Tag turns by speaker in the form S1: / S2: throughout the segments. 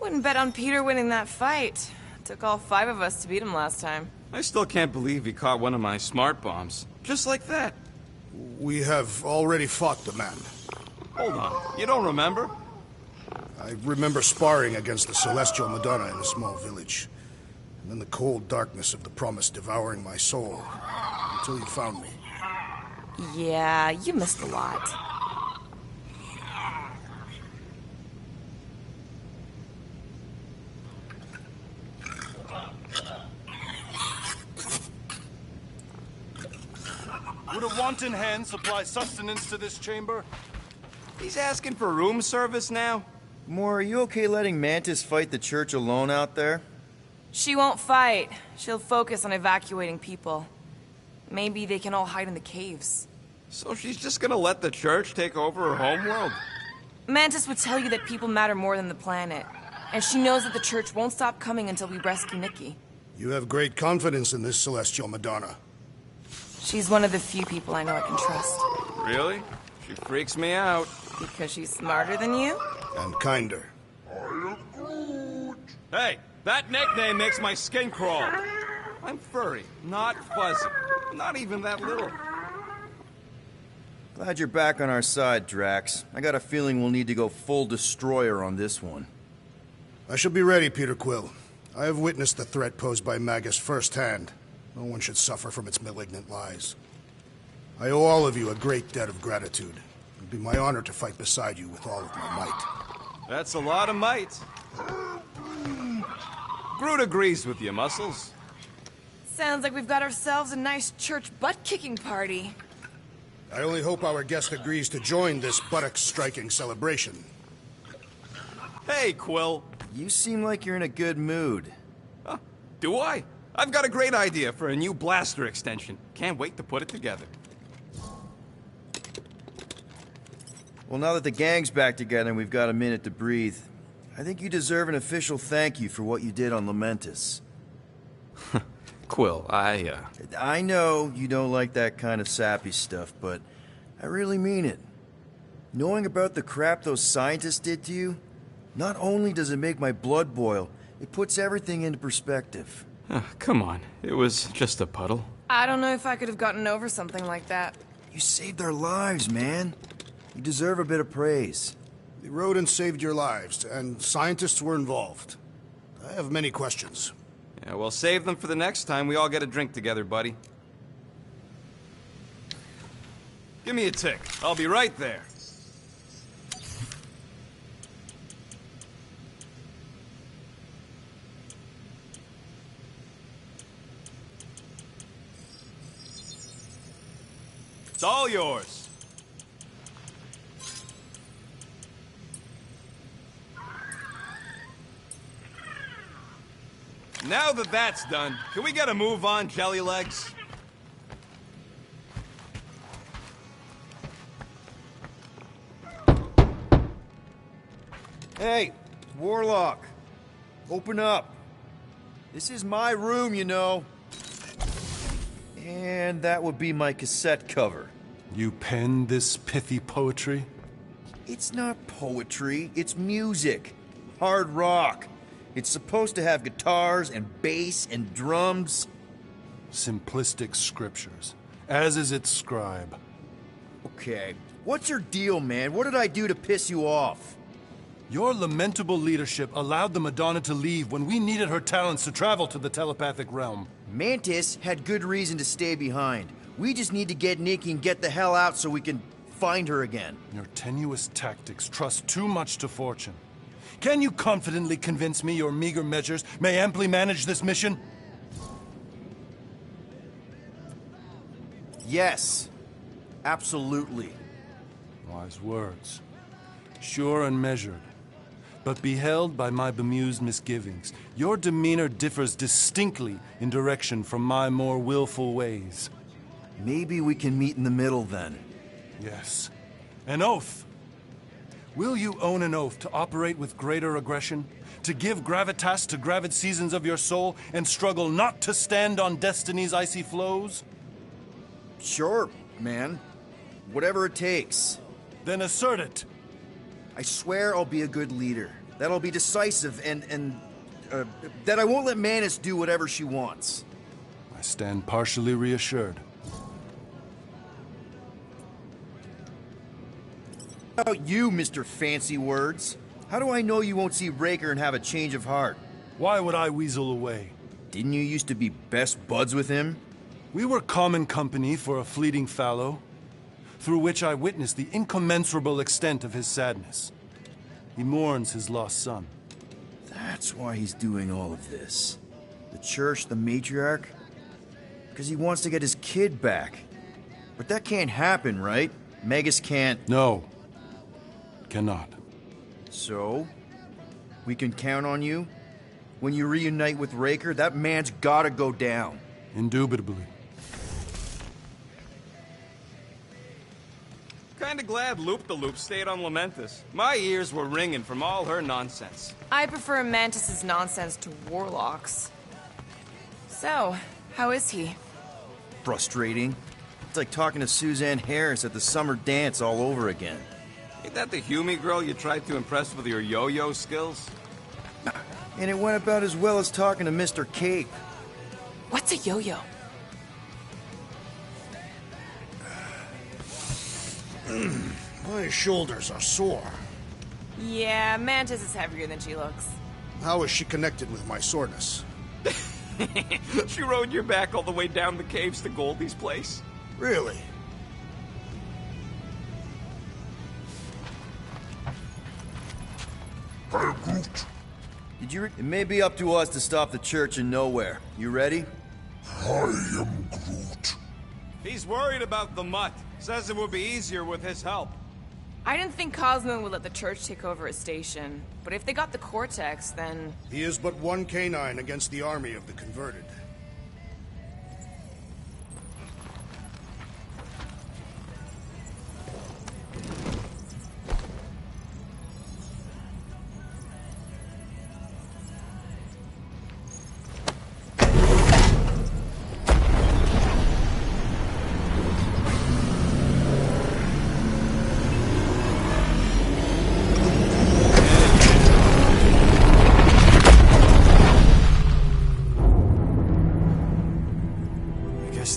S1: Wouldn't bet on Peter winning that fight. Took all 5 of us to beat him last time.
S2: I still can't believe he caught one of my smart bombs. Just like that.
S3: We have already fought the man.
S2: Hold on, you don't remember?
S3: I remember sparring against the Celestial Madonna in a small village. And then the cold darkness of the promise devouring my soul. Until you found me.
S1: Yeah, you missed a lot.
S4: Would a wanton hand supply sustenance to this chamber?
S2: He's asking for room service now?
S5: Moore, are you okay letting Mantis fight the church alone out there?
S1: She won't fight. She'll focus on evacuating people. Maybe they can all hide in the caves.
S2: So she's just gonna let the church take over her homeworld?
S1: Mantis would tell you that people matter more than the planet. And she knows that the church won't stop coming until we rescue Nikki.
S3: You have great confidence in this Celestial Madonna.
S1: She's one of the few people I know I can trust.
S2: Really? She freaks me out.
S1: Because she's smarter than you?
S3: And kinder.
S2: Hey, that nickname makes my skin crawl. I'm furry, not fuzzy. Not even that little.
S5: Glad you're back on our side, Drax. I got a feeling we'll need to go full destroyer on this one.
S3: I shall be ready, Peter Quill. I have witnessed the threat posed by Magus firsthand. No one should suffer from its malignant lies. I owe all of you a great debt of gratitude. It would be my honor to fight beside you with all of my might.
S2: That's a lot of might. Groot agrees with you, Muscles.
S1: Sounds like we've got ourselves a nice church butt-kicking party.
S3: I only hope our guest agrees to join this buttocks-striking celebration.
S2: Hey, Quill.
S5: You seem like you're in a good mood.
S2: Huh, do I? I've got a great idea for a new blaster extension. Can't wait to put it together.
S5: Well, now that the gang's back together and we've got a minute to breathe, I think you deserve an official thank you for what you did on Lamentus.
S2: Quill,
S5: I know you don't like that kind of sappy stuff, but I really mean it. Knowing about the crap those scientists did to you, not only does it make my blood boil, it puts everything into perspective.
S2: Come on, it was just a puddle.
S1: I don't know if I could have gotten over something like that.
S5: You saved our lives, man. You deserve a bit of praise.
S3: The rodents saved your lives, and scientists were involved. I have many questions.
S2: Yeah, well, save them for the next time we all get a drink together, buddy. Give me a tick. I'll be right there. It's all yours. Now that that's done, can we get a move on, Jelly Legs?
S5: Hey, Warlock. Open up. This is my room, you know. And that would be my cassette cover.
S4: You penned this pithy poetry?
S5: It's not poetry, it's music. Hard rock. It's supposed to have guitars and bass and drums.
S4: Simplistic scriptures, as is its scribe.
S5: Okay, what's your deal, man? What did I do to piss you off?
S4: Your lamentable leadership allowed the Madonna to leave when we needed her talents to travel to the telepathic realm.
S5: Mantis had good reason to stay behind. We just need to get Nikki and get the hell out so we can find her again.
S4: Your tenuous tactics trust too much to fortune. Can you confidently convince me your meager measures may amply manage this mission?
S5: Yes. Absolutely.
S4: Wise words. Sure and measured. But beheld by my bemused misgivings, your demeanor differs distinctly in direction from my more willful ways.
S5: Maybe we can meet in the middle then.
S4: Yes. An oath. Will you own an oath to operate with greater aggression? To give gravitas to gravid seasons of your soul and struggle not to stand on destiny's icy flows?
S5: Sure, man. Whatever it takes.
S4: Then assert it.
S5: I swear I'll be a good leader. That'll be decisive and that I won't let Manus do whatever she wants.
S4: I stand partially reassured.
S5: How about you, Mr. Fancy Words? How do I know you won't see Raker and have a change of heart?
S4: Why would I weasel away?
S5: Didn't you used to be best buds with him?
S4: We were common company for a fleeting fallow, through which I witnessed the incommensurable extent of his sadness. He mourns his lost son.
S5: That's why he's doing all of this. The church, the matriarch? Because he wants to get his kid back. But that can't happen, right? Magus can't...
S4: No. Cannot.
S5: So? We can count on you? When you reunite with Raker, that man's gotta go down.
S4: Indubitably.
S2: Kinda glad Loop-the-Loop stayed on Lamentus. My ears were ringing from all her nonsense.
S1: I prefer Mantis's nonsense to Warlock's. So, how is he?
S5: Frustrating. It's like talking to Suzanne Harris at the summer dance all over again.
S2: Ain't that the Hume girl you tried to impress with your yo-yo skills?
S5: And it went about as well as talking to Mr. Cape.
S1: What's a yo-yo?
S3: My shoulders are sore.
S1: Yeah, Mantis is heavier than she looks.
S3: How is she connected with my soreness?
S2: She rode your back all the way down the caves to Goldie's place?
S3: Really?
S5: Did you... It may be up to us to stop the church in nowhere. You ready?
S2: He's worried about the mutt. Says it would be easier with his help.
S1: I didn't think Cosmo would let the church take over his station, but if they got the Cortex, then...
S3: He is but one canine against the army of the converted.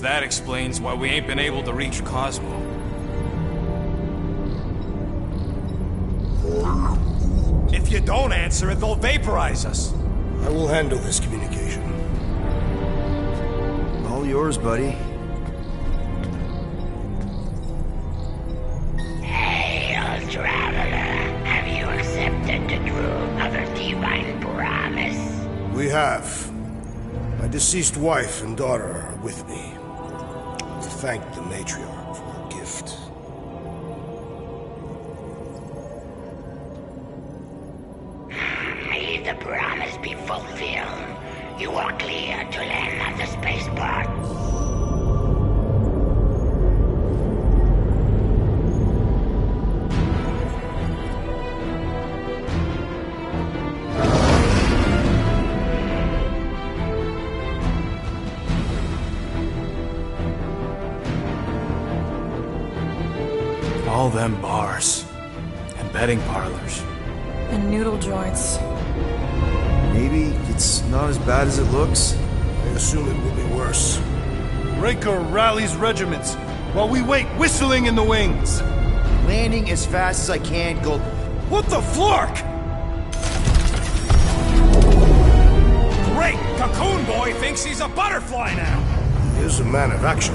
S2: That explains why we ain't been able to reach Cosmo. If you don't answer it, they'll vaporize us.
S3: I will handle this communication.
S5: All yours, buddy.
S6: Hail, traveler. Have you accepted the truth of a divine promise?
S3: We have. My deceased wife and daughter are with me. To thank the matriarch for her gift.
S6: May the promise be fulfilled. You are clear to land on the spaceport.
S2: All them bars. And betting parlors.
S1: And noodle joints.
S5: Maybe it's not as bad as it looks.
S3: I assume it will be worse.
S4: Raker rallies regiments, while we wait whistling in the wings.
S5: Landing as fast as I can, go...
S2: What the flark? Great! Cocoon Boy thinks he's a butterfly now!
S3: He is a man of action.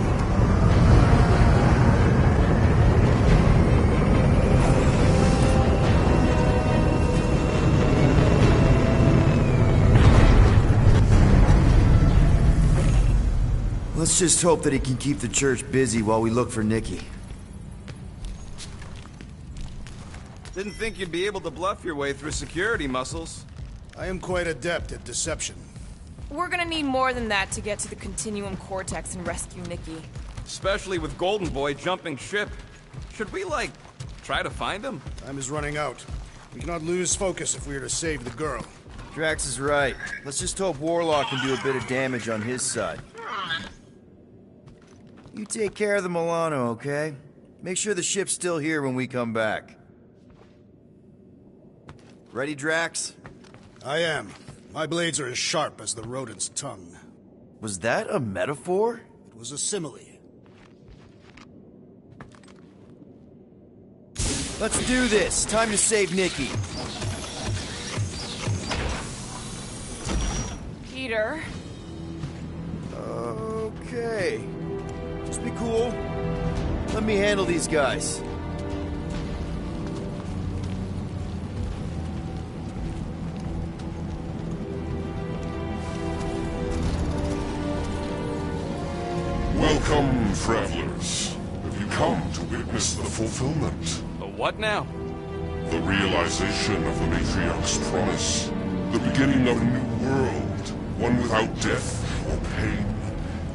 S5: Let's just hope that he can keep the church busy while we look for Nikki.
S2: Didn't think you'd be able to bluff your way through security muscles.
S3: I am quite adept at deception.
S1: We're gonna need more than that to get to the Continuum Cortex and rescue Nikki.
S2: Especially with Golden Boy jumping ship. Should we, like, try to find him?
S3: Time is running out. We cannot lose focus if we are to save the girl.
S5: Drax is right. Let's just hope Warlock can do a bit of damage on his side. You take care of the Milano, okay? Make sure the ship's still here when we come back. Ready, Drax?
S3: I am. My blades are as sharp as the rodent's tongue.
S5: Was that a metaphor?
S3: It was a simile.
S5: Let's do this. Time to save Nikki.
S1: Peter.
S5: Okay. Just be cool. Let me handle these guys.
S7: Welcome, travelers. Have you come to witness the fulfillment?
S2: The what now?
S7: The realization of the Matriarch's promise. The beginning of a new world. One without death, or pain,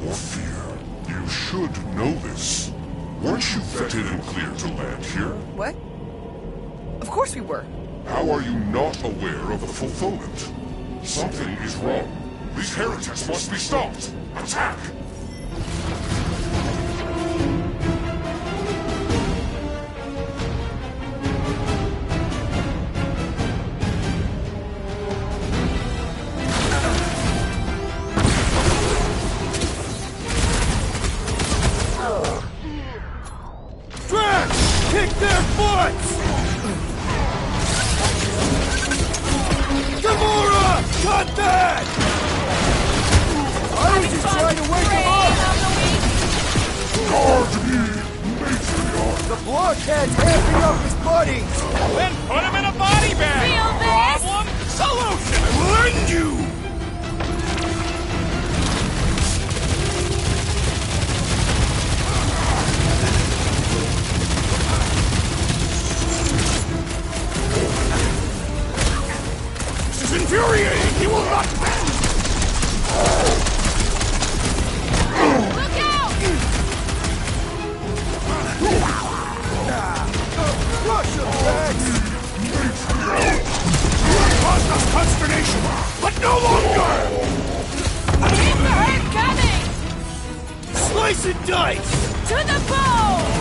S7: or fear. You should know this. Weren't you vetted and cleared to land here?
S1: What? Of course we were.
S7: How are you not aware of the fulfillment? Something is wrong. These heretics must be stopped. Attack!
S5: Kick their butts! Gamora! Cut that! I was just trying to wake him up!
S7: Guard me, Matriarch!
S5: The blockhead's hamping up his buddies!
S2: Then put him in a body bag!
S1: Feel this?
S2: Problem? Solution! I will end you! This is infuriating! He will not bend!
S1: Look out!
S5: Crush him, Drax!
S2: Caused us consternation, but no longer!
S1: Keep the hurt coming!
S2: Slice and dice!
S1: To the bone!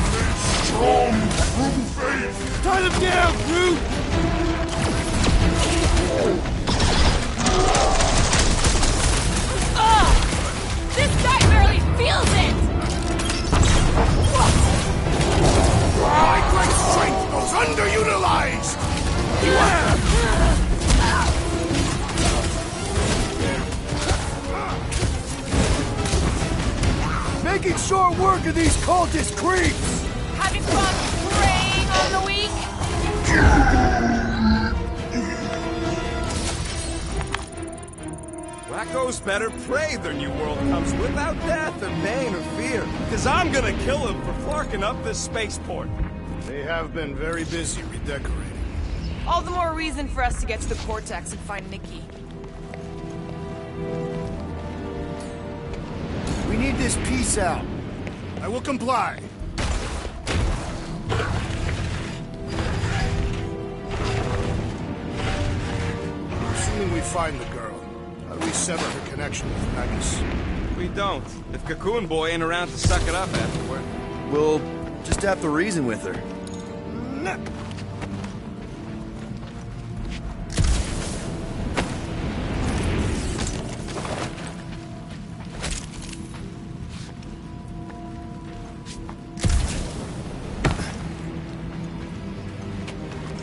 S7: Strong, true faith!
S2: Tie them down, Groot!
S1: Ugh! This guy barely feels it!
S2: My great strength goes underutilized! Beware!
S5: Making short work of these cultist creeps!
S1: Having fun preying on the weak?
S2: Wacko's better prey their new world comes without death or pain or fear. Cause I'm gonna kill him for flarking up this spaceport.
S3: They have been very busy redecorating.
S1: All the more reason for us to get to the Cortex and find Nikki.
S5: We need this piece out.
S3: I will comply. Assuming we find the girl, how do we sever her connection with Magus?
S2: We don't. If Cocoon Boy ain't around to suck it up afterward.
S5: We'll just have to reason with her.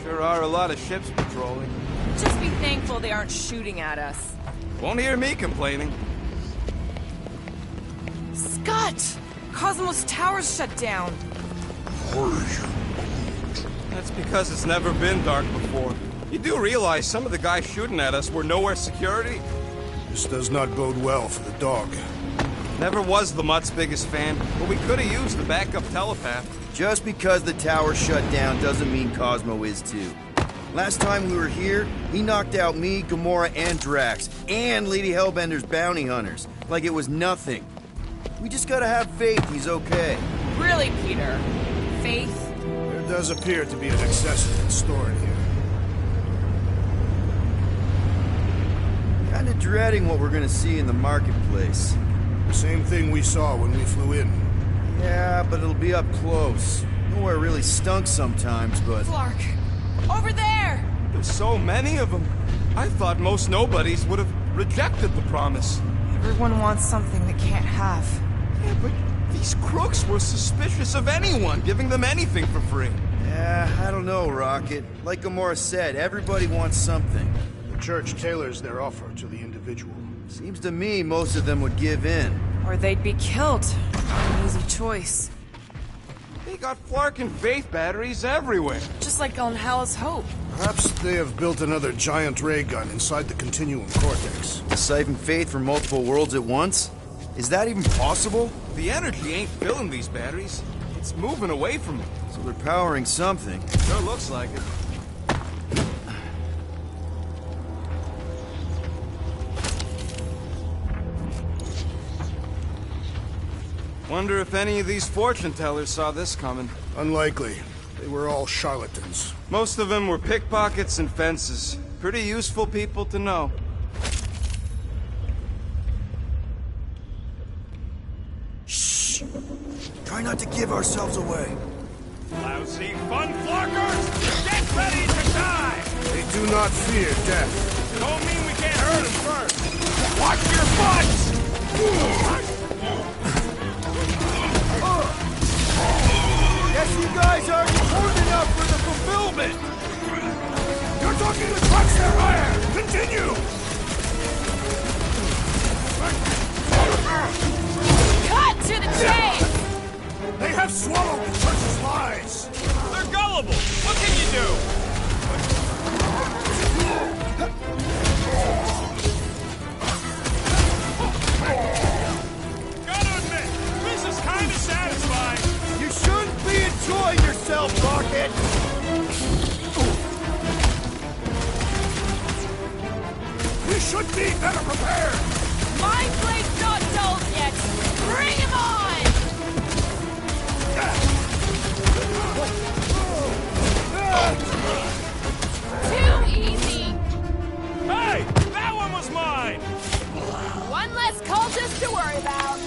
S2: Sure are a lot of ships patrolling.
S1: Just be thankful they aren't shooting at us.
S2: Won't hear me complaining.
S1: Scott! Cosmos Tower's shut down.
S2: That's because it's never been dark before. You do realize some of the guys shooting at us were nowhere security?
S3: This does not bode well for the dog.
S2: Never was the Mutt's biggest fan, but we could have used the backup telepath.
S5: Just because the tower shut down doesn't mean Cosmo is too. Last time we were here, he knocked out me, Gamora, and Drax, and Lady Hellbender's bounty hunters, like it was nothing. We just gotta have faith he's okay.
S1: Really, Peter? Faith?
S3: There does appear to be an accessory in store here.
S5: Kinda dreading what we're gonna see in the marketplace.
S3: The same thing we saw when we flew in.
S5: Yeah, but it'll be up close. Nowhere really stunk sometimes, but...
S1: Flark! Over there!
S2: There's so many of them. I thought most nobodies would have rejected the promise.
S1: Everyone wants something they can't have.
S2: Yeah, but these crooks were suspicious of anyone giving them anything for free.
S5: Yeah, I don't know, Rocket. Like Gamora said, everybody wants something.
S3: The church tailors their offer to the individual.
S5: Seems to me most of them would give in.
S1: Or they'd be killed. An easy choice.
S2: They got Flark and Faith batteries everywhere.
S1: Just like on Hal's Hope.
S3: Perhaps they have built another giant ray gun inside the Continuum Cortex.
S5: To siphon Faith from multiple worlds at once? Is that even possible?
S2: The energy ain't filling these batteries. It's moving away from them.
S5: So they're powering something.
S2: Sure looks like it. Wonder if any of these fortune tellers saw this coming.
S3: Unlikely. They were all charlatans.
S2: Most of them were pickpockets and fences. Pretty useful people to know.
S5: Shh! Try not to give ourselves away.
S2: Lousy fun flarkers! Get ready to die!
S3: They do not fear death.
S2: Don't mean we can't hurt them first! Watch your butts!
S5: Guess you guys aren't important enough for the fulfillment!
S3: You're talking to trucks there, Ryan! Continue!
S1: Cut to the chase!
S3: They have swallowed the church's lies!
S2: They're gullible! What can you do? Gotta admit, this is kinda satisfying.
S5: You shouldn't be enjoying yourself, Rocket!
S3: We should be better prepared!
S1: Mind Blade's not dulled yet! Bring him on! Too easy!
S2: Hey! That one was mine!
S1: One less cultist to worry about.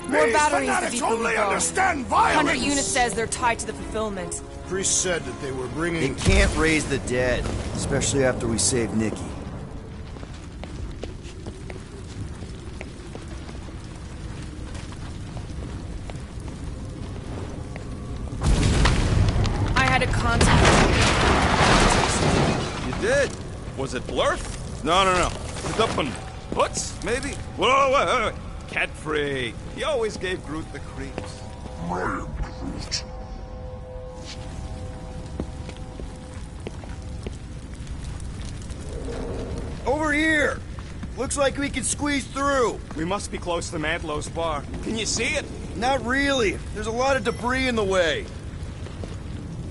S1: More
S3: These
S1: batteries to
S3: fanatics
S1: beat the
S3: only
S1: Lego.
S3: understand violence!
S1: 100 units says they're tied to the fulfillment.
S3: Priest said that they were
S5: They
S3: bringing...
S5: can't raise the dead, especially after we save Nikki.
S1: I had a contact.
S2: You did? Was it Blurf? No. The Putz, maybe? Whoa, wait. Cat-free. He always gave Groot the creeps.
S5: Over here! Looks like we can squeeze through.
S2: We must be close to Mantlow's bar. Can you see it?
S5: Not really. There's a lot of debris in the way.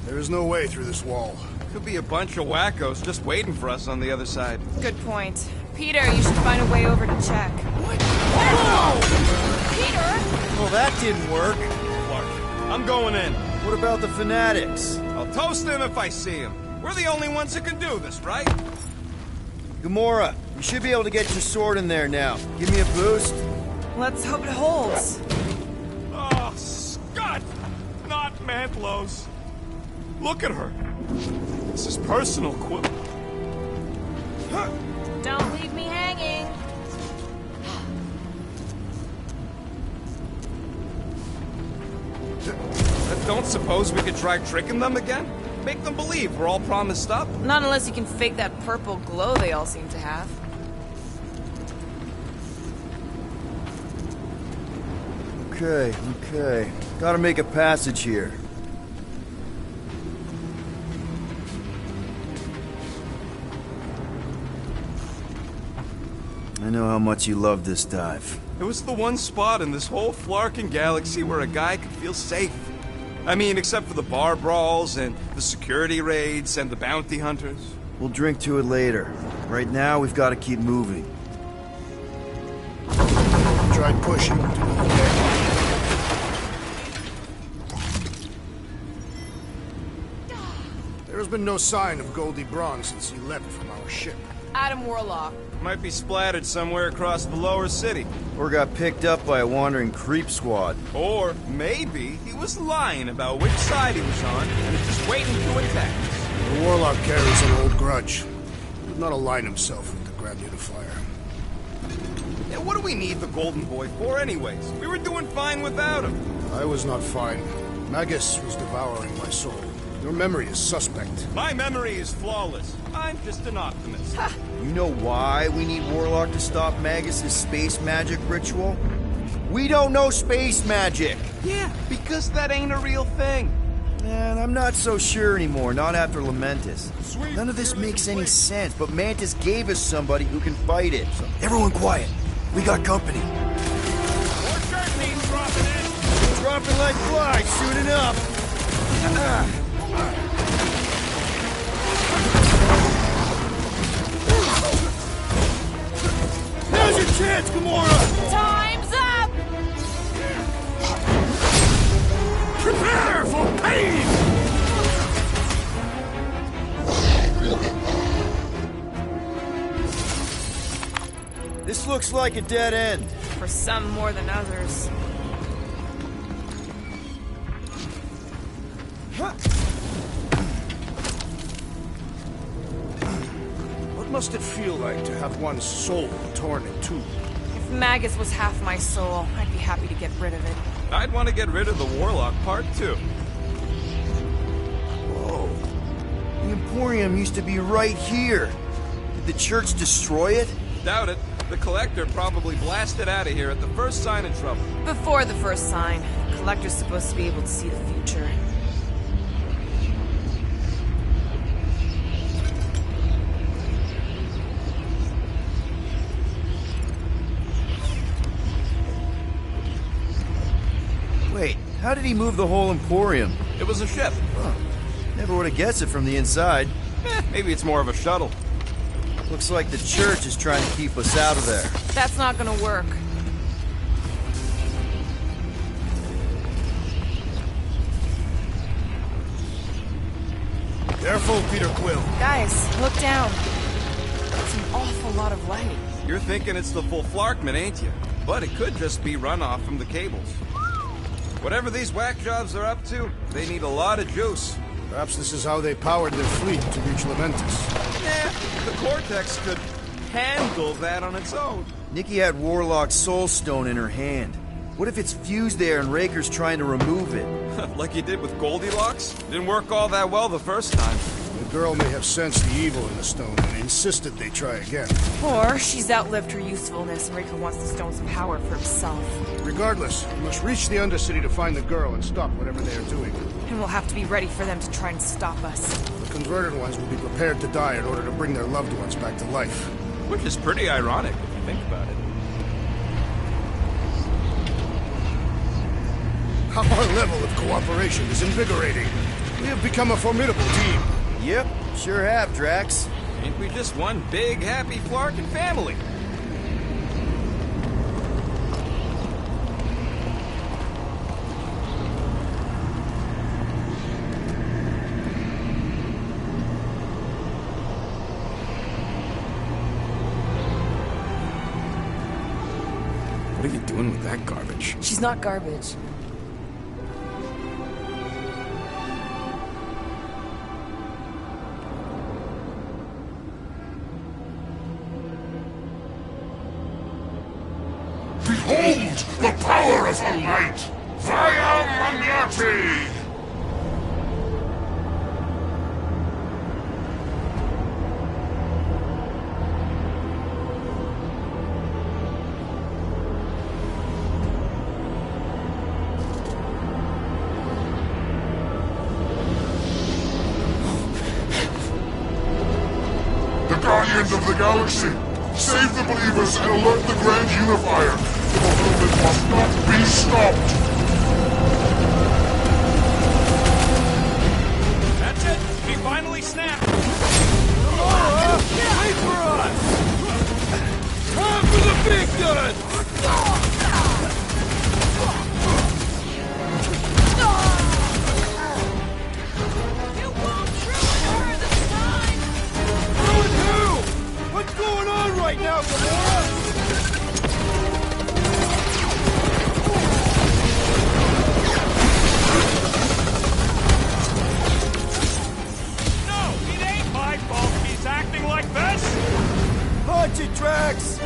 S3: There is no way through this wall.
S2: Could be a bunch of wackos just waiting for us on the other side.
S1: Good point. Peter, you should find a way over to check.
S2: What?
S1: Peter!
S5: Well, that didn't work.
S2: Clark, I'm going in.
S5: What about the fanatics?
S2: I'll toast him if I see him. We're the only ones who can do this, right?
S5: Gamora, you should be able to get your sword in there now. Give me a boost.
S1: Let's hope it holds.
S2: Oh, Scott! Not Mantlow's. Look at her. This is personal, Quill.
S1: Don't leave me hanging.
S2: Don't suppose we could try tricking them again? Make them believe we're all promised up?
S1: Not unless you can fake that purple glow they all seem to have.
S5: Okay. Gotta make a passage here. I know how much you love this dive.
S2: It was the one spot in this whole Flarkin galaxy where a guy could feel safe. I mean, except for the bar brawls and the security raids and the bounty hunters.
S5: We'll drink to it later. Right now, we've got to keep moving.
S3: Tried pushing to the deck. There has been no sign of Goldie Braun since he left from our ship.
S1: Adam Warlock.
S2: Might be splattered somewhere across the lower city.
S5: Or got picked up by a wandering creep squad.
S2: Or maybe he was lying about which side he was on and is just waiting to attack us.
S3: The Warlock carries an old grudge. He would not align himself with the Grand Unifier.
S2: Yeah, what do we need the Golden Boy for anyways? We were doing fine without him.
S3: I was not fine. Magus was devouring my soul. Your memory is suspect.
S2: My memory is flawless. I'm just an optimist.
S5: You know why we need Warlock to stop Magus' space magic ritual? We don't know space magic!
S2: Yeah, because that ain't a real thing.
S5: Man, I'm not so sure anymore, not after Lamentus.
S2: Sweet,
S5: None of this
S2: here
S5: makes
S2: is
S5: any
S2: the
S5: sense, but Mantis gave us somebody who can fight it. So everyone quiet. We got company.
S2: More shark meat dropping in.
S5: Dropping like flies soon enough. Now's your chance, Gamora!
S1: Time's up!
S4: Prepare for pain!
S5: This looks like a dead end.
S1: For some more than others.
S3: What must it feel like to have one's soul torn in two?
S1: If Magus was half my soul, I'd be happy to get rid of it.
S2: I'd want to get rid of the Warlock part too.
S5: Whoa. The Emporium used to be right here. Did the church destroy it?
S2: Doubt it. The Collector probably blasted out of here at the first sign of trouble.
S1: Before the first sign, the Collector's supposed to be able to see the future.
S5: Wait, how did he move the whole Emporium?
S2: It was a ship.
S5: Never would have guessed it from the inside.
S2: Maybe it's more of a shuttle.
S5: Looks like the church is trying to keep us out of there.
S1: That's not gonna work.
S3: Careful, Peter Quill.
S1: Guys, look down. That's an awful lot of light.
S2: You're thinking it's the full Flarkman, ain't you? But it could just be runoff from the cables. Whatever these whack jobs are up to, they need a lot of juice.
S3: Perhaps this is how they powered their fleet to reach Lamentus.
S2: Yeah, the Cortex could handle that on its own.
S5: Nikki had Warlock's soul stone in her hand. What if it's fused there and Raker's trying to remove it?
S2: Like you did with Goldilocks? Didn't work all that well the first time.
S3: The girl may have sensed the evil in the stone and insisted they try again.
S1: Or she's outlived her usefulness and Riker wants the stone's power for himself.
S3: Regardless, we must reach the Undercity to find the girl and stop whatever they are doing.
S1: And we'll have to be ready for them to try and stop us.
S3: The converted ones will be prepared to die in order to bring their loved ones back to life.
S2: Which is pretty ironic if you think about it.
S3: Our level of cooperation is invigorating. We have become a formidable team.
S5: Yep, sure have, Drax.
S2: Ain't we just one big, happy Flarkin family? What are you doing with that garbage?
S1: She's not garbage.
S7: Behold the power of the light! Via Magnati! The Guardians of the Galaxy! Save the believers and alert the Grand Unifier! Fulfillment must not be stopped!
S2: That's it! We finally snapped!
S5: Wait for us! Time for the big gun!
S1: You won't ruin her this time!
S5: Ruin who? What's going on right now, Gamora?
S2: No, it ain't my fault he's
S5: Watch it, Drax!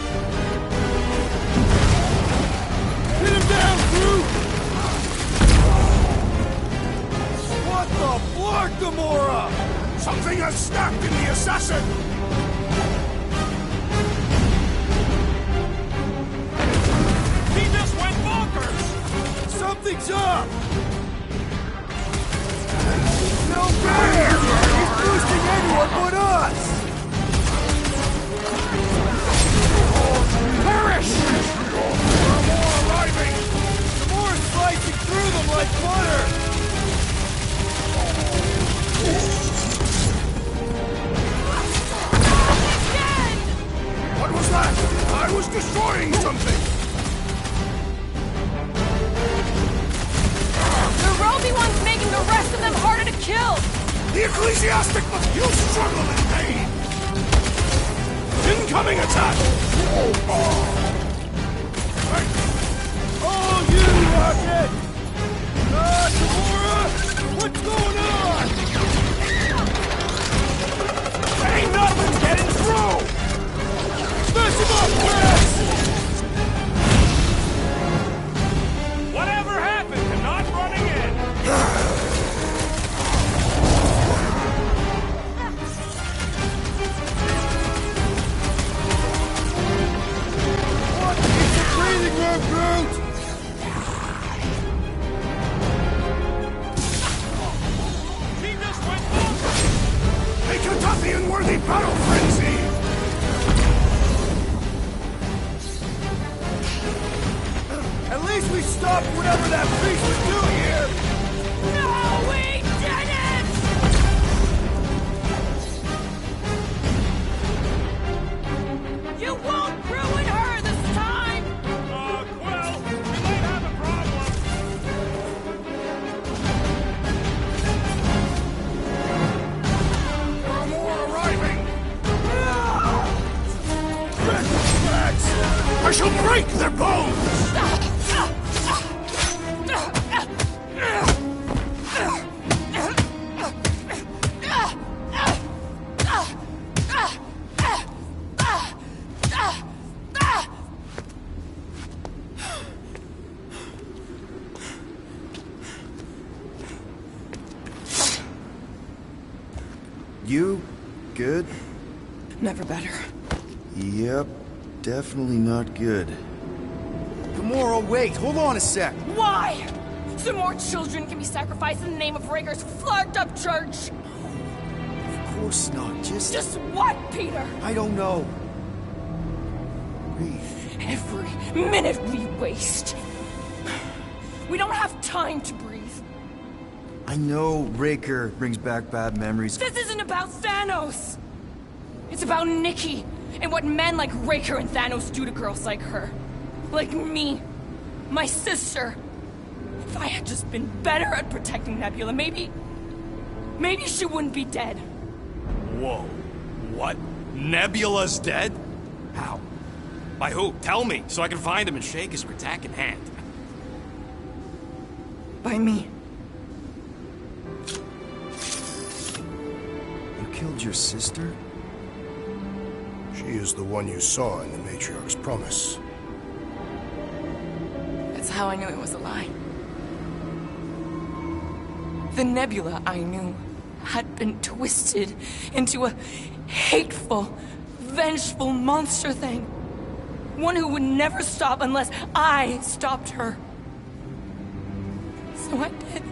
S8: Hit him down, crew! What the flark, Gamora?
S3: Something has snapped in the assassin!
S8: He just went bonkers! Something's up! No fair! He's boosting anyone but us! Perish!
S3: More arriving!
S8: More slicing through them like butter!
S3: What was that? I was destroying something!
S1: The Roby one's making the rest of them harder to kill!
S3: The ecclesiastic must... You struggle in pain! Incoming attack!
S8: Oh, you rocket! Gamora! What's going on?
S3: Ain't nothing getting through!
S8: Smash him up, Drax!
S9: Whatever happened to not running in?
S8: What? It's a breathing room, Groot!
S9: He just went bonkers!
S3: A Kentuckian-worthy battle frenzy!
S8: At least we stopped whatever that beast was doing here!
S1: No, we didn't! You won't ruin her this time!
S9: Quill, we might have a problem.
S3: More arriving! I shall break their bones!
S5: You good?
S1: Never better.
S5: Yep, definitely not good.
S8: Gamora, wait! Hold on a sec!
S1: Why? So more children can be sacrificed in the name of Raker's flarked up church!
S5: Of course not,
S1: Just what, Peter?
S5: I don't know. Breathe.
S1: Every minute we waste. We don't have time to breathe.
S5: I know Raker brings back bad memories.
S1: This isn't about Thanos! It's about Nikki, and what men like Raker and Thanos do to girls like her. Like me. My sister. If I had just been better at protecting Nebula, maybe she wouldn't be dead.
S2: Whoa. What? Nebula's dead? How? By who? Tell me, so I can find him and shake his Ratak in hand.
S1: By me.
S5: You killed your sister?
S3: She is the one you saw in the Matriarch's promise.
S1: That's how I knew it was a lie. The Nebula I knew had been twisted into a hateful, vengeful monster thing. One who would never stop unless I stopped her. So I did.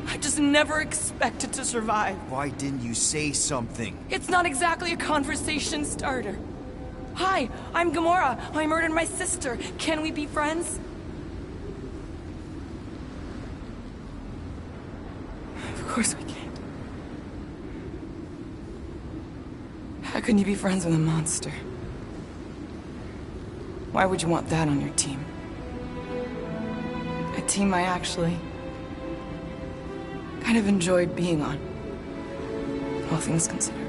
S1: I just never expected to survive.
S5: Why didn't you say something?
S1: It's not exactly a conversation starter. Hi, I'm Gamora. I murdered my sister. Can we be friends? Of course we can't. How can you be friends with a monster? Why would you want that on your team? A team I actually kind of enjoyed being on. All things considered.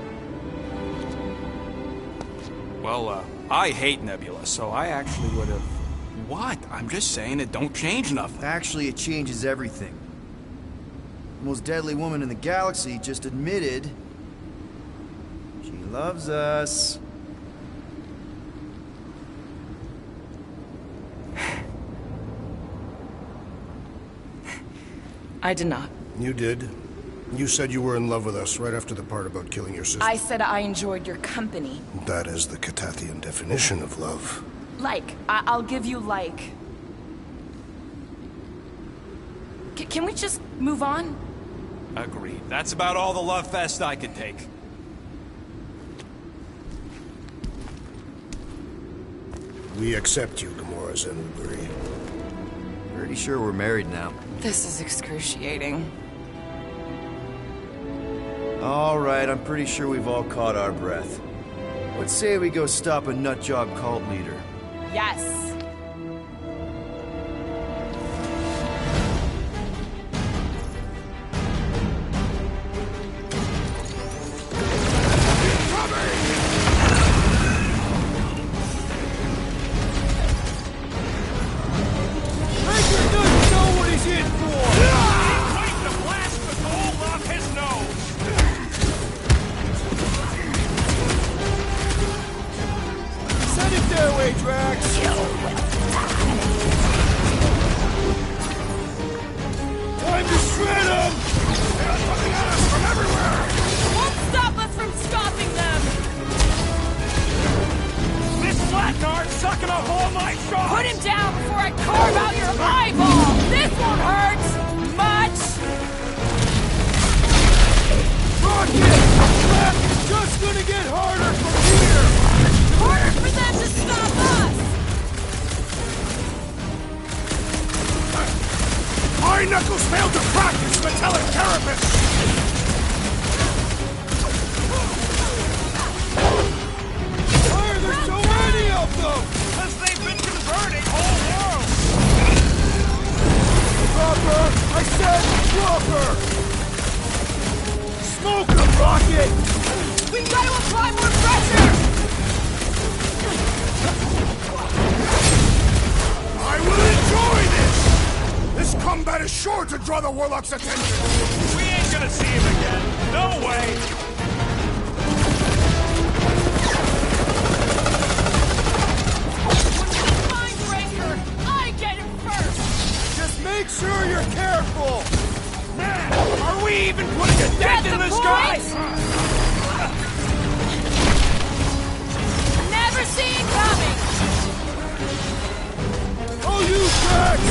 S2: Well, I hate Nebula, so I actually would have... What? I'm just saying it don't change nothing.
S5: Actually, it changes everything. The most deadly woman in the galaxy just admitted she loves us.
S1: I did not.
S3: You did. You said you were in love with us right after the part about killing your sister.
S1: I said I enjoyed your company.
S3: That is the Catathian definition of love.
S1: Like. I'll give you like. Can we just move on?
S2: Agreed. That's about all the love fest I can take.
S3: We accept you, Gamora Zenuburi.
S5: Pretty sure we're married now.
S1: This is excruciating.
S5: All right, I'm pretty sure we've all caught our breath. Let's say we go stop a nutjob cult leader.
S1: Yes. Put him down before I carve out your eyeball! This won't hurt! Much!
S8: Rocket! Crap is just gonna get harder from here!
S1: Harder for them to stop us!
S3: My knuckles failed to crack its metallic carapace!
S8: Why are there so many of them?
S9: Because they've been converting whole worlds!
S8: Drop her! I said drop her! Smoke them, Rocket!
S1: We've got to apply more pressure!
S3: I will enjoy this! This combat is sure to draw the Warlock's attention!
S9: We ain't gonna see him again. No way!
S1: Find Breaker! I get him first!
S8: Just make sure you're careful!
S9: Man, are we even putting a dent in this guy?
S1: Never seen coming!
S8: Oh, you Drax!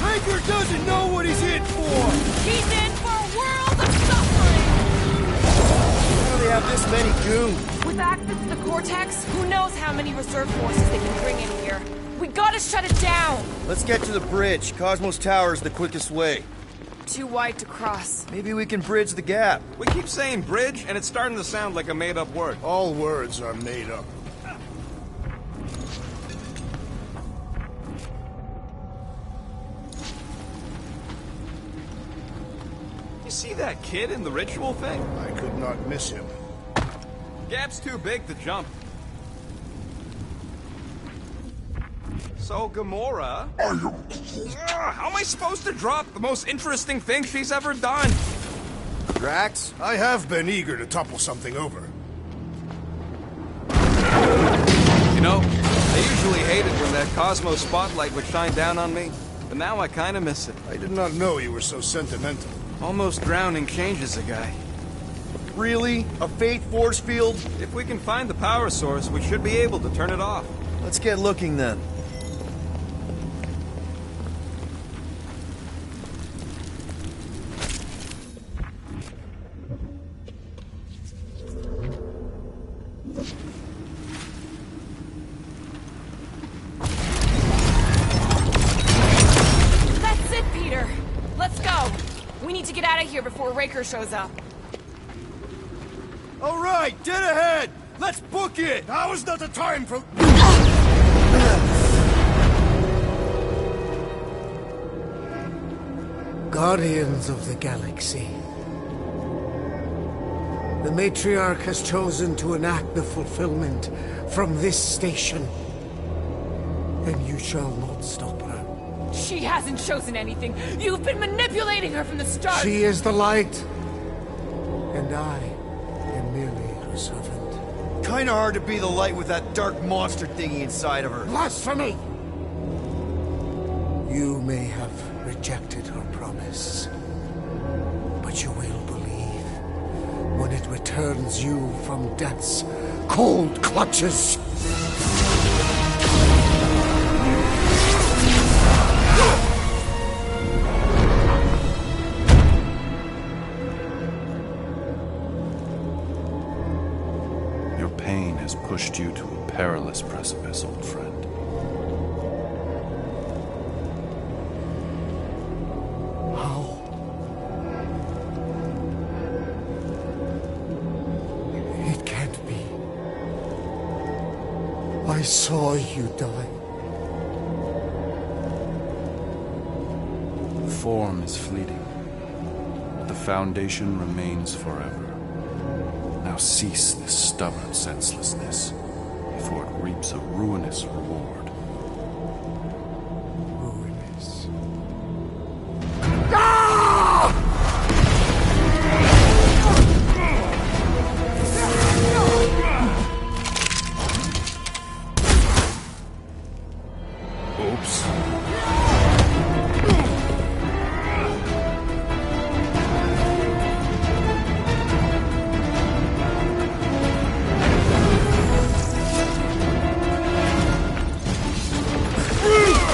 S8: Breaker doesn't know what he's in for!
S1: He's in for a world of suffering!
S5: How do they have this many goons?
S1: With access to the Cortex, who knows how many reserve forces they can bring in here. We gotta shut it down!
S5: Let's get to the bridge. Cosmos Tower is the quickest way.
S1: Too wide to cross.
S5: Maybe we can bridge the gap.
S2: We keep saying bridge, and it's starting to sound like a made-up word.
S3: All words are made up.
S2: You see that kid in the ritual thing?
S3: I could not miss him.
S2: Gap's too big to jump. So, Gamora... how am I supposed to drop the most interesting thing she's ever done?
S5: Drax?
S3: I have been eager to topple something over.
S2: You know, I usually hated when that Cosmos spotlight would shine down on me, but now I kinda miss it.
S3: I did not know you were so sentimental.
S2: Almost drowning changes a guy.
S5: Really? A faith force field?
S2: If we can find the power source, we should be able to turn it off.
S5: Let's get looking then.
S1: That's it, Peter! Let's go! We need to get out of here before Raker shows up.
S8: All right, dead ahead! Let's book it!
S3: Now is not the time for...
S10: Guardians of the Galaxy. The Matriarch has chosen to enact the fulfillment from this station. And you shall not stop her.
S1: She hasn't chosen anything. You've been manipulating her from the start.
S10: She is the light, and I am merely her servant.
S5: Kinda hard to be the light with that dark monster thingy inside of her.
S10: Blasphemy! You may have rejected her promise, but you will believe when it returns you from death's cold clutches.
S4: Your pain has pushed you to a perilous precipice, old friend.
S10: How? It can't be. I saw you die.
S4: Form is fleeting, but the foundation remains forever. Now cease this stubborn senselessness, before it reaps a ruinous reward.
S10: Ruinous.
S4: Oops.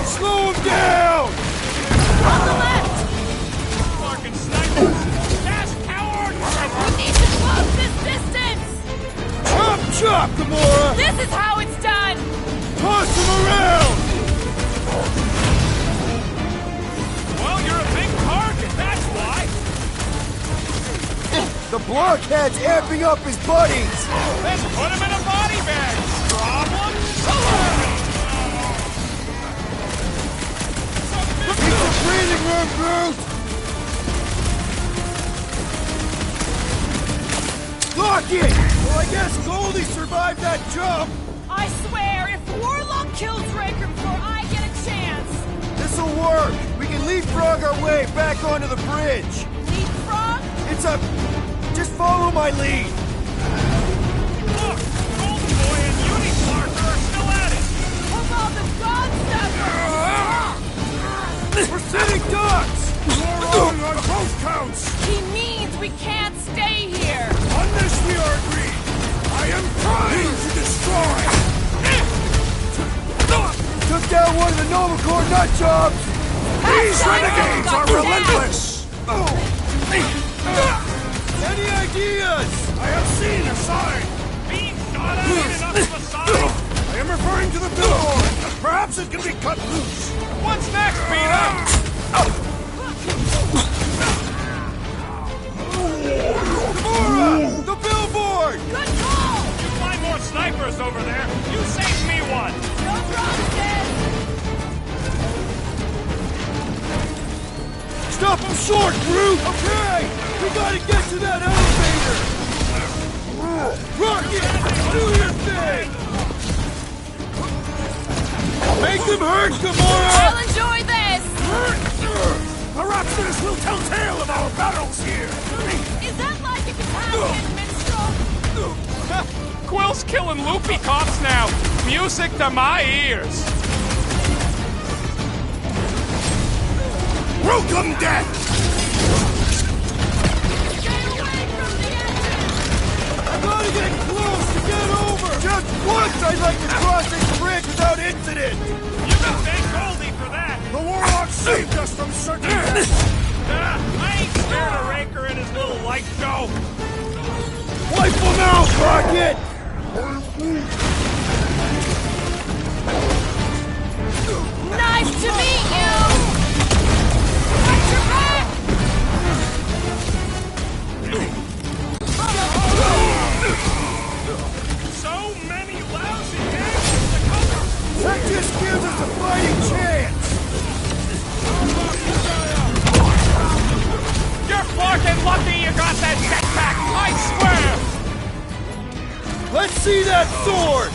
S8: Slow him down!
S1: On the left!
S9: Fucking snipers! Fast cowards!
S1: We need to close this distance!
S8: Chop, chop, Gamora!
S1: This is how it's done!
S8: Toss him around!
S9: Well, you're a big target, that's why!
S5: The blockhead's amping up his buddies!
S9: Then put him in a body bag! Problem?
S8: Keep the breathing room, Groot! Lock it! Well, I guess Goldie survived that jump!
S1: I swear, if Warlock kills Raker before I get a chance...
S5: This'll work! We can leapfrog our way back onto the bridge!
S1: Leapfrog?
S5: It's a... Just follow my lead!
S9: Look! Golden Boy and Uni Parker are still at it!
S1: Come on, the Godstepper!
S8: We're sitting ducks! We're rolling on both counts!
S1: He means we can't stay here!
S8: On this we are agreed! I am trying to destroy!
S5: Took down one of the Nova Corps nut jobs!
S8: These renegades
S1: got
S8: are
S1: down.
S8: relentless! Any ideas? I have seen a sign!
S9: Being shot at ain't enough of a sign!
S8: I am referring to the billboard! Perhaps it can be cut loose!
S9: What's next, Peter?
S8: Gamora! The billboard!
S1: Good call!
S9: You find more snipers over there. You saved me one.
S1: No promises!
S8: Stop him short, Groot! Okay! We gotta get to that elevator! Rocket! Do your thing! Make them hurt, Gamora!
S1: I'll enjoy this!
S8: Perhaps this will tell tale of our battles here!
S1: Is that like a Italian minstrel?
S9: Quill's killing loopy cops now. Music to my ears.
S8: Welcome, death!
S1: Stay away from the engine!
S8: I gotta get close to get over! Just once I'd like to cross this bridge without incident!
S9: You can thank Goldie for that.
S8: The Warlock saved us from certain death!
S9: I ain't scared of Raker and his little light show.
S8: Wipe them out, Rocket!
S1: Nice to meet you! Watch your back!
S9: So many lousy angles to cover.
S8: That just gives us a fighting chance!
S9: You're fucking lucky you got that jetpack. I swear.
S8: Let's see that sword!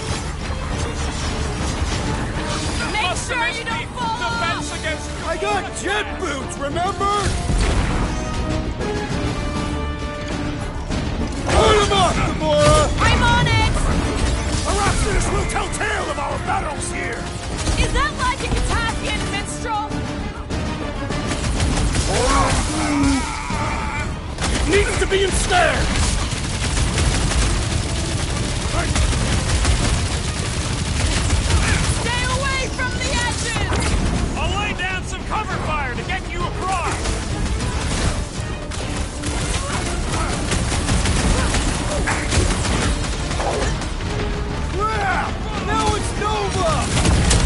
S1: Make
S9: Must have
S1: sure
S9: missed
S1: you
S9: me.
S1: don't fall
S9: Defense
S1: off!
S9: against you.
S8: I got jet boots, remember? Put him up, Gamora!
S1: I'm on it!
S8: Erasmus will tell tale of our battles here!
S1: Is that like a Katafian minstrel?
S8: Needs to be ensnared!
S1: Stay away from the edges!
S9: I'll lay down some cover fire to get you across.
S8: Crap! Now it's Nova!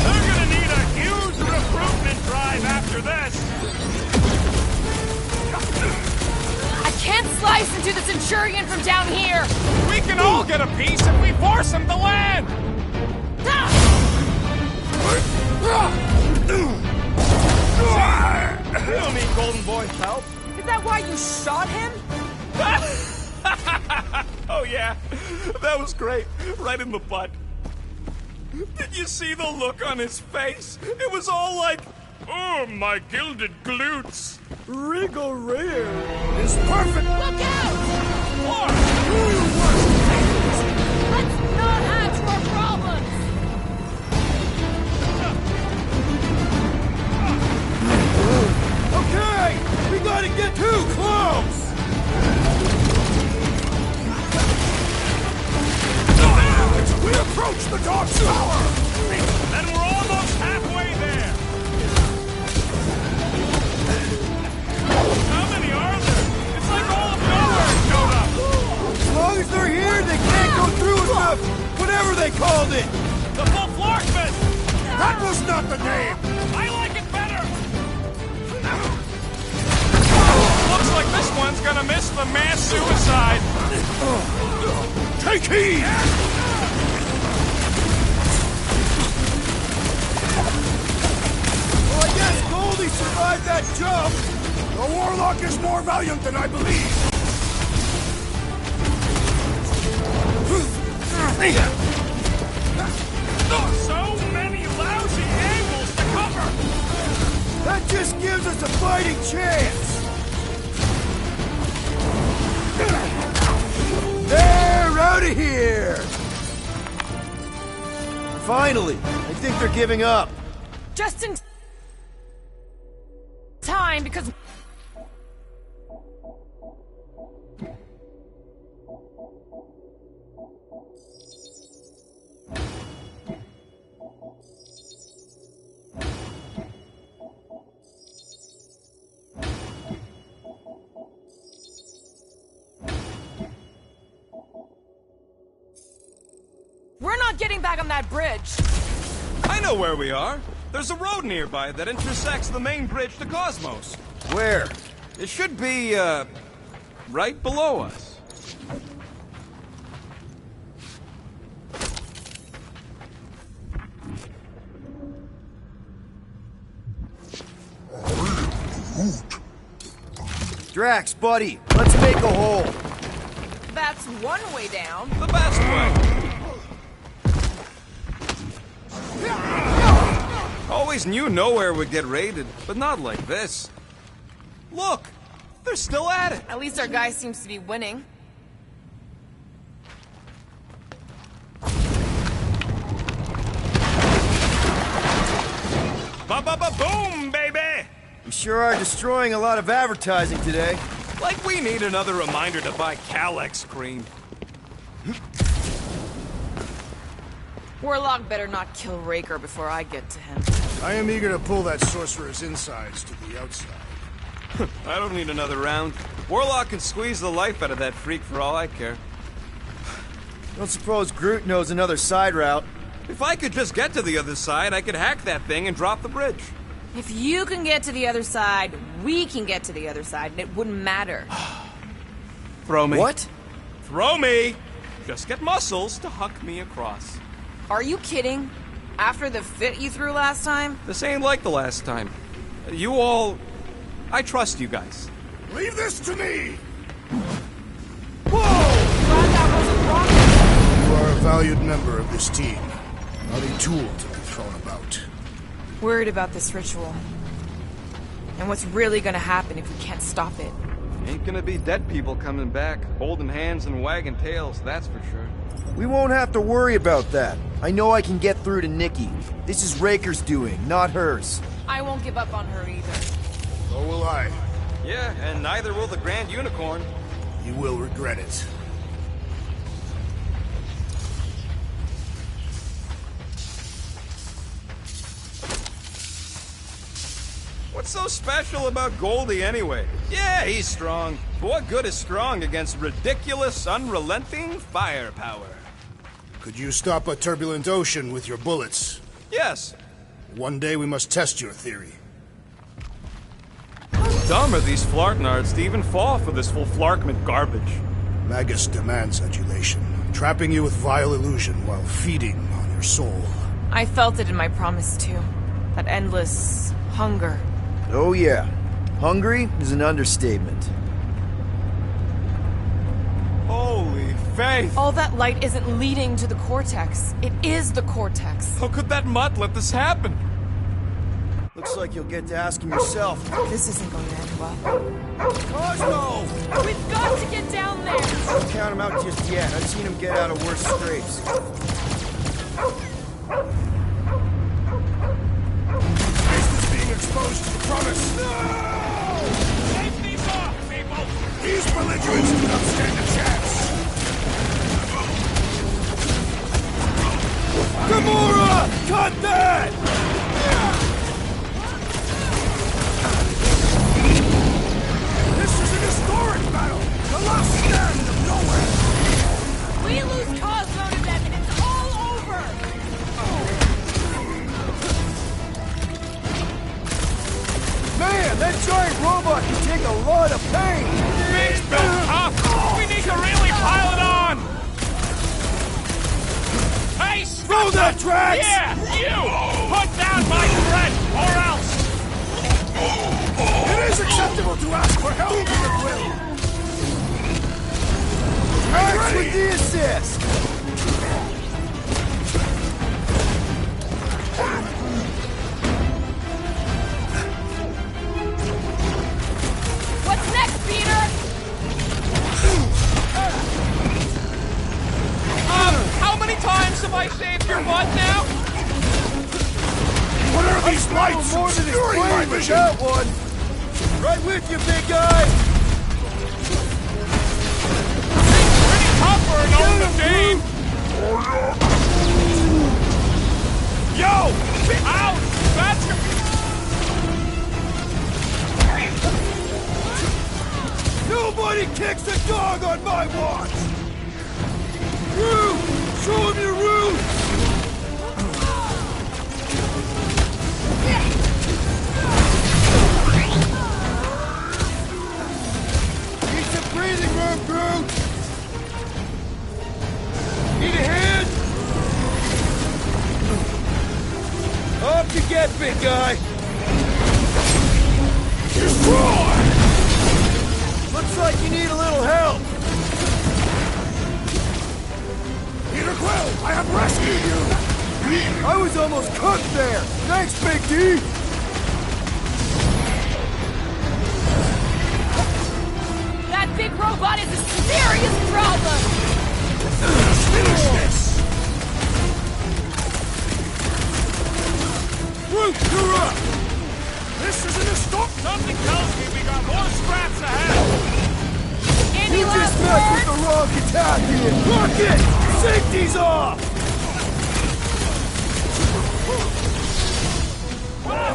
S9: They're gonna need a huge recruitment drive after this.
S1: I can't slice into the Centurion from down here!
S9: We can all get a piece if we force him to land.
S2: We don't need Golden Boy's help.
S1: Is that why you shot him?
S2: Oh yeah, that was great. Right in the butt. Did you see the look on his face? It was all like, oh, my gilded glutes.
S8: Regal Rear is perfect!
S1: Look out!
S2: Or,
S1: Let's not add to our problems!
S8: Okay! We gotta get too close! We approach the Dark Tower!
S9: And we're almost halfway there. How many are there? It's like all of nowhere showed up.
S8: As long as they're here, they can't go through with the... whatever they called it!
S9: The full Flarkman!
S8: That was not the name!
S9: I like it better!
S2: looks like this one's gonna miss the mass suicide.
S8: Take heed! Well, I guess Goldie survived that jump. The Warlock is more valiant than I believe.
S9: So many lousy angles to cover!
S8: That just gives us a fighting chance. They're out of here! Finally! I think they're giving up.
S1: Just in time, because... We're not getting back on that bridge.
S2: I know where we are. There's a road nearby that intersects the main bridge to Cosmos.
S5: Where?
S2: It should be, right below us.
S5: Drax, buddy, let's make a hole.
S1: That's one way down.
S2: The best way. Always knew nowhere would get raided, but not like this. Look! They're still at it!
S1: At least our guy seems to be winning.
S2: Ba-ba-ba-boom, baby!
S5: We sure are destroying a lot of advertising today.
S2: Like we need another reminder to buy Calyx cream.
S1: Warlock better not kill Raker before I get to him.
S3: I am eager to pull that sorcerer's insides to the outside.
S2: I don't need another round. Warlock can squeeze the life out of that freak for all I care.
S5: Don't suppose Groot knows another side route.
S2: If I could just get to the other side, I could hack that thing and drop the bridge.
S1: If you can get to the other side, we can get to the other side, and it wouldn't matter.
S2: Throw me.
S5: What?
S2: Throw me! Just get muscles to huck me across.
S1: Are you kidding? After the fit you threw last time?
S2: This ain't like the last time. You all... I trust you guys.
S3: Leave this to me!
S1: Glad that wasn't wrong.
S3: You are a valued member of this team, not a tool to be thrown about.
S1: Worried about this ritual. And what's really gonna happen if we can't stop it?
S11: Ain't gonna be dead people coming back, holding hands and wagging tails, that's for sure.
S5: We won't have to worry about that. I know I can get through to Nikki. This is Raker's doing, not hers.
S1: I won't give up on her either.
S3: So will I.
S11: Yeah, and neither will the Grand Unicorn.
S3: You will regret it.
S11: What's so special about Goldie anyway? Yeah, he's strong. But what good is strong against ridiculous, unrelenting firepower?
S3: Could you stop a turbulent ocean with your bullets?
S11: Yes.
S3: One day we must test your theory.
S11: Dumb are these flarknards to even fall for this full flarkment garbage.
S3: Magus demands adulation, trapping you with vile illusion while feeding on your soul.
S1: I felt it in my promise too. That endless hunger.
S5: Oh yeah. Hungry is an understatement.
S11: Holy faith!
S1: All that light isn't leading to the cortex. It is the cortex.
S11: How could that mutt let this happen?
S5: Looks like you'll get to ask him yourself.
S1: This isn't going to end well.
S5: Cosmo!
S1: We've got to get down there!
S5: Don't count him out just yet. I've seen him get out of worse scrapes.
S3: Being exposed to the promise. No!
S9: Take these off, people!
S3: These belligerents do not stand a chance.
S8: Gamora! Cut that!
S3: This is an historic battle! The last stand of nowhere!
S1: We lose Cosmo to them and it's all over!
S8: Man, that giant robot can take a lot of pain!
S9: Big's built tough! We need to really pile it on! Hey,
S8: Throw that, Drax!
S9: yeah, you! Put down my threat, or else!
S3: It is acceptable to ask for help, Peter Quill!
S8: Drax with the assist!
S1: What's next, Peter?
S9: How many times have I saved your butt now?
S3: What are these lights
S8: More than his
S3: obscuring my
S8: brain with
S3: vision?
S8: that one! Right with you, big guy!
S9: Pretty tough for an old machine! Yo! Ouch! That's your...
S8: Nobody kicks a dog on my watch! Roo! Show him your roots! Need some breathing room, Groot! Need a hand? Up you get, big guy! Looks like you need a little help!
S3: Peter Quill, I have rescued you!
S8: I was almost cooked there! Thanks, Big D!
S1: That big robot is a serious problem!
S3: Finish this!
S8: Groot, you're up!
S3: This isn't a stop!
S9: Something tells me we got more scraps ahead!
S1: Any
S8: You just
S1: last
S8: messed with
S1: words?
S8: the wrong Katakian! Rocket! Safety's off!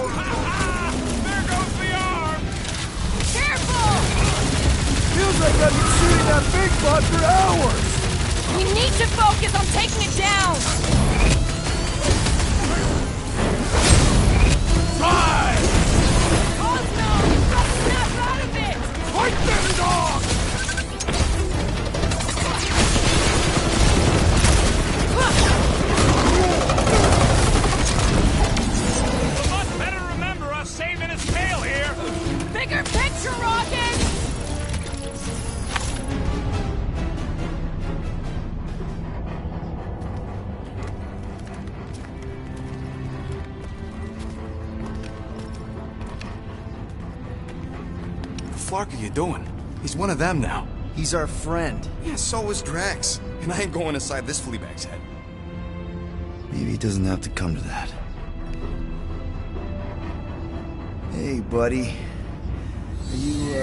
S9: There goes the arm!
S1: Careful!
S8: Feels like I've been shooting that big bot for hours!
S1: We need to focus on taking it down!
S3: Try!
S1: Cosmo! You've got to snap out of it!
S3: Fight them, dog!
S9: You must better remember us saving his tail here!
S1: Bigger picture, Rocket!
S11: Flark are you doing? He's one of them now.
S5: He's our friend.
S11: Yeah, so is Drax. And I ain't going inside this fleabag's head.
S5: Maybe it doesn't have to come to that. Hey, buddy. Are you,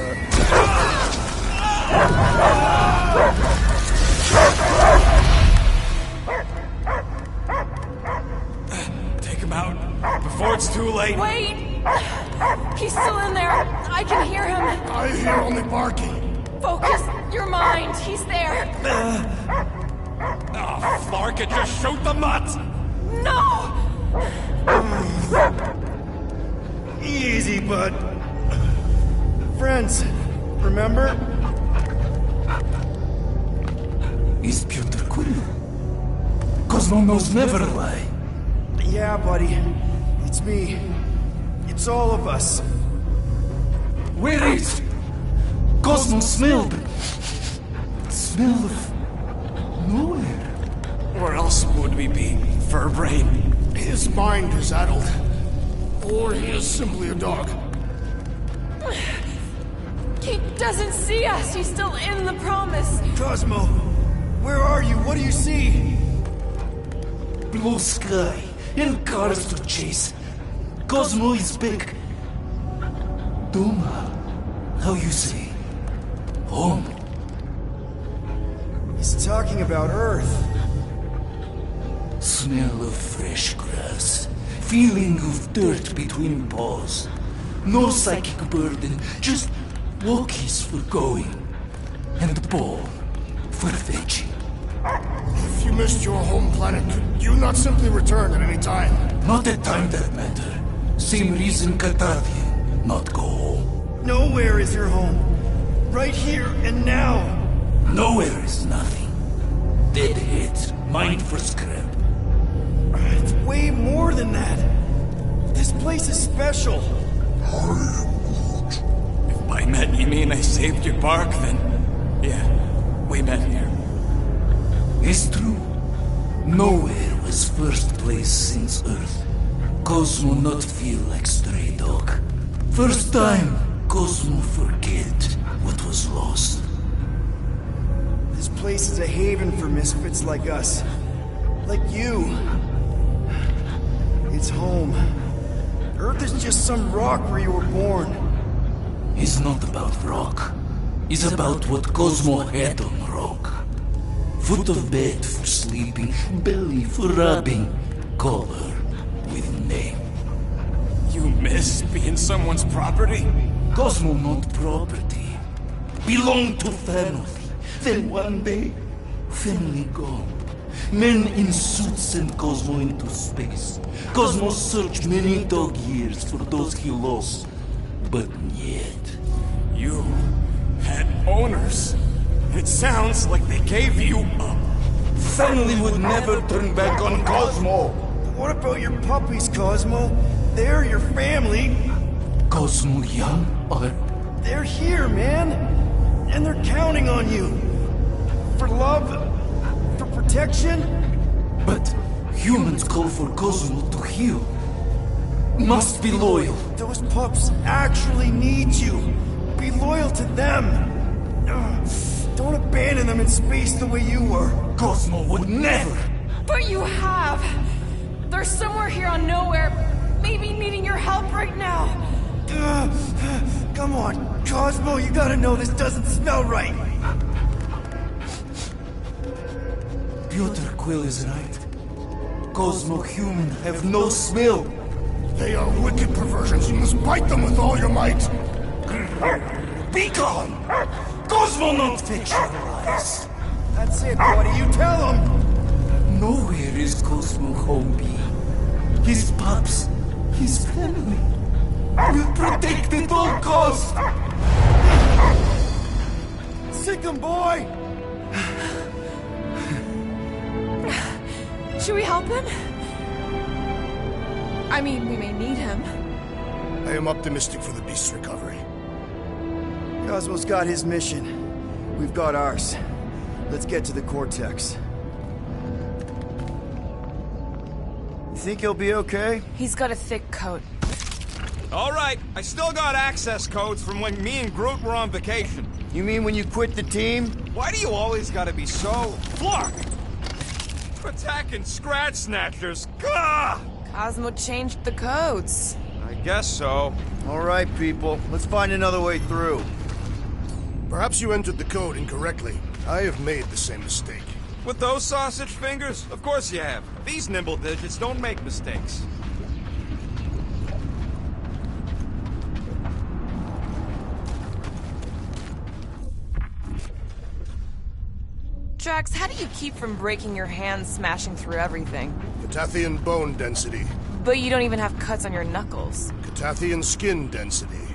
S11: Take him out before it's too late.
S1: Wait! He's still in there. I can hear him.
S3: I hear only barking.
S1: Focus your mind. He's there.
S11: Oh, Flark, it just shoot the nuts!
S1: No!
S5: Easy, bud. Friends, remember?
S8: Is Peter Quill? Cosmo knows never lie.
S5: Yeah, buddy. It's me. It's all of us.
S8: Where is... Cosmo smelled... Smell of... nowhere.
S11: Where else would we be, Furbrain?
S3: His mind is addled. Or he is simply a dog.
S1: He doesn't see us. He's still in the promise.
S5: Cosmo, where are you? What do you see?
S8: Blue sky and cars to chase. Cosmo is back. Doma, how you say? Home.
S5: He's talking about Earth.
S8: Smell of fresh grass. Feeling of dirt between paws. No psychic burden, just walkies for going. And the ball for fetching.
S3: If you missed your home planet, could you not simply return at any time?
S8: Not at time that matter. Same reason Catavia, not go home.
S5: Nowhere is your home. Right here and now.
S8: Nowhere is nothing. Dead heads, mind for scrap.
S5: It's way more than that. This place is special.
S11: If by met you mean I saved your bark, then... yeah, we met here.
S8: It's true. Nowhere was first place since Earth. Cosmo not feel like stray dog. First time, Cosmo forget what was lost.
S5: This place is a haven for misfits like us. Like you. It's home. Earth is just some rock where you were born.
S8: It's not about rock. It's about what Cosmo had on rock. Foot of bed for sleeping, belly for rubbing, color with name.
S11: You miss being someone's property?
S8: Cosmo not property. Belong to family. Then one day, family gone. Men in suits send Cosmo into space. Cosmo searched many dog years for those he lost. But yet...
S11: You had owners. It sounds like they gave you up.
S8: Family would never turn back on Cosmo.
S5: What about your puppies, Cosmo? They're your family.
S8: Cosmo young or...
S5: They're here, man. And they're counting on you. For love, for protection.
S8: But humans call for Cosmo to heal. Must be loyal.
S5: Those pups actually need you. Be loyal to them. Don't abandon them in space the way you were.
S8: Cosmo would never.
S1: But you have. They're somewhere here on Nowhere, maybe needing your help right now.
S5: Come on, Cosmo, you gotta know this doesn't smell right.
S8: Peter Quill is right. Cosmo human have no smell.
S3: They are wicked perversions. You must bite them with all your might.
S8: Be gone! Cosmo not fetch your lies.
S5: That's it, buddy. You tell him.
S8: Nowhere is Cosmo home be. His pups, his family, will protect at all costs.
S5: Sick him, boy!
S1: Should we help him? I mean, we may need him.
S3: I am optimistic for the beast's recovery.
S5: Cosmo's got his mission. We've got ours. Let's get to the Cortex. You think he'll be okay?
S1: He's got a thick coat.
S11: All right, I still got access codes from when me and Groot were on vacation.
S5: You mean when you quit the team?
S11: Why do you always gotta be so... Flark! Attacking Scratch Snatchers! Gah!
S12: Cosmo changed the codes.
S11: I guess so.
S5: All right, people. Let's find another way through.
S3: Perhaps you entered the code incorrectly. I have made the same mistake.
S11: With those sausage fingers? Of course you have. These nimble digits don't make mistakes.
S12: Drax, how do you keep from breaking your hands smashing through everything?
S3: Catathian bone density.
S12: But you don't even have cuts on your knuckles.
S3: Catathian skin density.